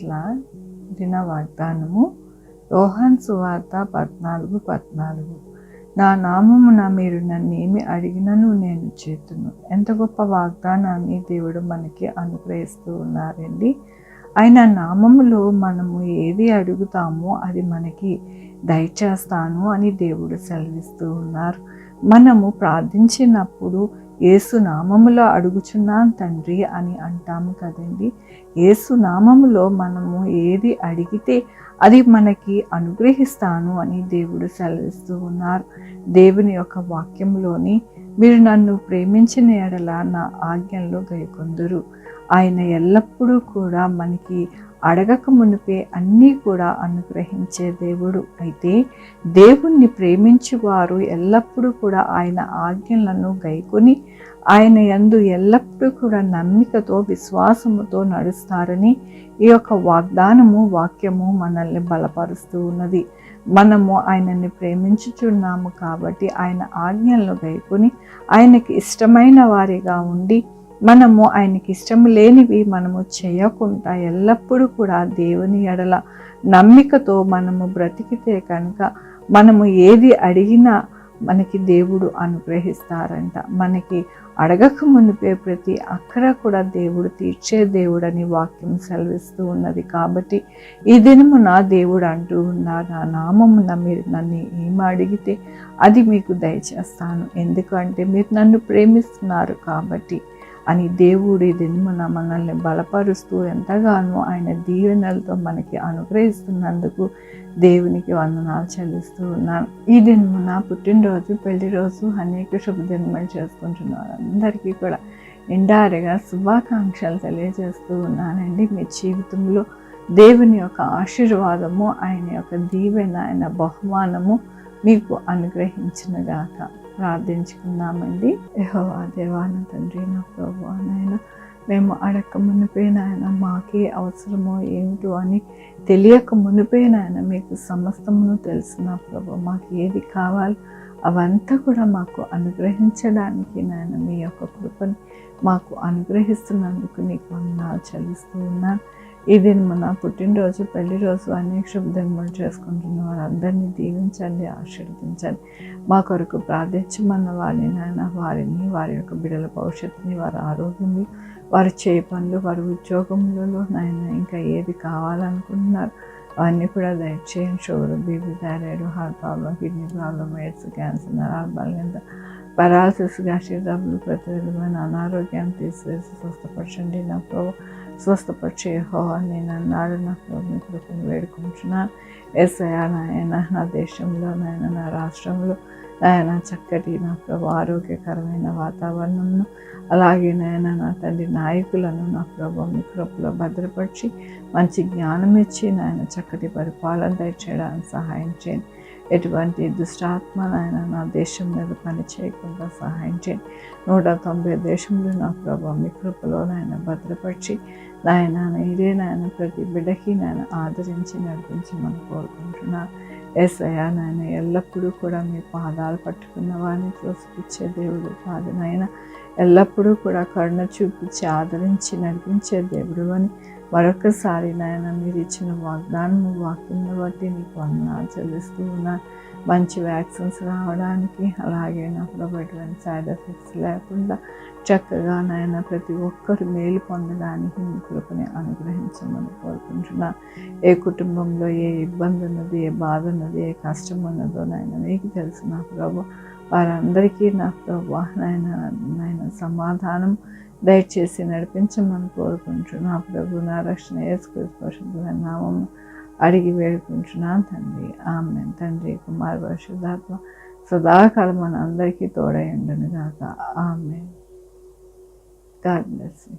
పట్ల దిన వాగ్దానము యోహాను సువార్త 14:14. నా నామమున మీరు నన్నేమి అడిగినను నేను చేతును. ఎంత గొప్ప వాగ్దానాన్ని దేవుడు మనకి అనుగ్రహిస్తూ ఉన్నారండి. ఆయన నామములో మనము ఏది అడుగుతామో అది మనకి దయచేస్తాను అని దేవుడు సెలవిస్తూ ఉన్నారు. మనము ప్రార్థించినప్పుడు యేసు నామములో అడుగుచున్నాను తండ్రి అని అంటాము కదండి. యేసు నామములో మనము ఏది అడిగితే అది మనకి అనుగ్రహిస్తాను అని దేవుడు సెలవిస్తూ ఉన్నారు. దేవుని యొక్క వాక్యంలోని మీరు నన్ను ప్రేమించిన ఎడల నా ఆజ్ఞల్లో గైకొందురు. ఆయన ఎల్లప్పుడూ కూడా మనకి అడగక మునిపే అన్నీ కూడా అనుగ్రహించే దేవుడు. అయితే దేవుణ్ణి ప్రేమించువారు ఎల్లప్పుడూ కూడా ఆయన ఆజ్ఞలను గైకొని ఆయన యందు ఎల్లప్పుడూ కూడా నమ్మికతో విశ్వాసముతో నడుస్తారని ఈ యొక్క వాక్యము మనల్ని బలపరుస్తూ ఉన్నది. మనము ఆయనని ప్రేమించుచున్నాము కాబట్టి ఆయన ఆజ్ఞలను గైకొని ఆయనకి ఇష్టమైన వారిగా ఉండి మనము ఆయనకి ఇష్టం లేనివి మనము చేయకుండా ఎల్లప్పుడూ కూడా దేవుని ఎడల నమ్మికతో మనము బ్రతికితే కనుక మనము ఏది అడిగినా మనకి దేవుడు అనుగ్రహిస్తారంట. మనకి అడగక మునిపే ప్రతి అక్కడ కూడా దేవుడు తీర్చే దేవుడని వాక్యం సెలవిస్తూ ఉన్నది. కాబట్టి ఈ దినమున దేవుడు అంటూ ఉన్నారు, నా నామమున మీరు నన్ను ఏమి అడిగితే అది మీకు దయచేస్తాను, ఎందుకంటే మీరు నన్ను ప్రేమిస్తున్నారు కాబట్టి అని దేవుడు ఈ దినమున మనల్ని బలపరుస్తూ ఎంతగానో ఆయన దీవెనలతో మనకి అనుగ్రహిస్తున్నందుకు దేవునికి వందనాలు చెల్లిస్తూ ఉన్నాను. ఈ దినమున పుట్టినరోజు, పెళ్లి రోజు అనేక శుభదినములు చేసుకుంటున్నారు. అందరికీ కూడా నిండారుగా శుభాకాంక్షలు తెలియజేస్తూ ఉన్నానండి. మీ జీవితంలో దేవుని యొక్క ఆశీర్వాదము, ఆయన యొక్క దీవెన, ఆయన బహుమానము మీకు అనుగ్రహించినగాక. ప్రార్థించుకున్నామండి. యెహోవా దేవా నా తండ్రి, నా ప్రభువా నాయన, మేము అడగక మునిపే నాయన మాకే అవసరమో ఏమిటో అని తెలియక మునిపే నాయన మీకు సమస్తమును తెలిసిన ప్రభు, మాకు ఏది కావాలి అవంతా కూడా మాకు అనుగ్రహించడానికి నాయన మీ యొక్క కృపని మాకు అనుగ్రహిస్తున్నందుకు నీకు వందనాలు చెల్లిస్తూ ఉన్నాను. ఈ దినమున పుట్టినరోజు, పెళ్లి రోజు అనేక శుభదినములు చేసుకుంటున్న వారందరినీ దీవించండి, ఆశీర్వదించండి. మా కొరకు ప్రార్థించమన్న వారిని నాయన, వారిని, వారి యొక్క బిడ్డల భవిష్యత్తుని, వారి ఆరోగ్యంలో, వారి చేయి పనులు, వారి ఉద్యోగములలో నాయన ఇంకా ఏది కావాలనుకుంటున్నారు అవన్నీ కూడా దయచేయండి. Sugar, BP, thyroid, heart problem, kidney problem, AIDS, cancer, నరాల బలహీనత, పెరాలసిస్, గ్యాస్ట్రిక్ ట్రబుల్, ప్రతి విధమైన అనారోగ్యాన్ని తీసివేసి స్వస్థపరచండి. నా ప్రభు స్వస్థపరిచే యెహోవా నేను అన్నాడు. నా ప్రభు మీ కృపను వేడుకుంటున్నాను. యేసయ్యా నాయన, నా దేశంలో నాయన, నా రాష్ట్రంలో నాయన చక్కటి నా ప్రభు ఆరోగ్యకరమైన వాతావరణంను, అలాగే నాయన నా తండ్రి నాయకులను నా ప్రభు మీ కృపలో భద్రపరిచి మంచి జ్ఞానం ఇచ్చి నాయన చక్కటి పరిపాలన దయచేయడానికి సహాయం చేయండి. ఎటువంటి దుష్టాత్మ నాయన నా దేశం మీద పని చేయకుండా సహాయం చేయండి. 190 దేశంలో నా ప్రభు మీ కృపలో నాయన భద్రపరిచి నాయన ఇదే నాయన ప్రతి బిడ్డకి నాయన ఆదరించి నడిపించమని కోరుకుంటున్నాను. యేసయ్యా నాయన ఎల్లప్పుడూ కూడా మీ పాదాలు పట్టుకున్న వారిని త్రోసిపుచ్చే దేవుడు కాదు నాయన, ఎల్లప్పుడూ కూడా కరుణ చూపించి ఆదరించి నడిపించే దేవుడు అని మరొకసారి నాయన మీరు ఇచ్చిన వాక్యం బట్టి నీకు వందనాలు చెల్లిస్తూ ఉన్నాను. మంచి వ్యాక్సిన్స్ రావడానికి, అలాగే నా ప్రభు ఎటువంటి సైడ్ ఎఫెక్ట్స్ లేకుండా చక్కగా నాయన ప్రతి ఒక్కరు మేలు పొందడానికి మీ కృపని అనుగ్రహించమని కోరుకుంటున్నాను. ఏ కుటుంబంలో ఏ ఇబ్బంది ఉన్నది, ఏ బాధ ఉన్నది, ఏ కష్టం ఉన్నదో నాయన మీకు తెలుసు నా ప్రభు. వారందరికీ నా ప్రభు నాయన సమాధానం దయచేసి నడిపించమని కోరుకుంటున్నా ప్రభు. నా రక్షణ యేసుక్రీస్తు పరిశుద్ధమైన నామమున అడిగి వేడుకుంటున్నాను తండ్రి, ఆమేన్. తండ్రి, కుమార పరిశుద్ధాత్మ సదాకాలం మన అందరికీ తోడై ఉండును గాక. ఆమేన్. God bless you.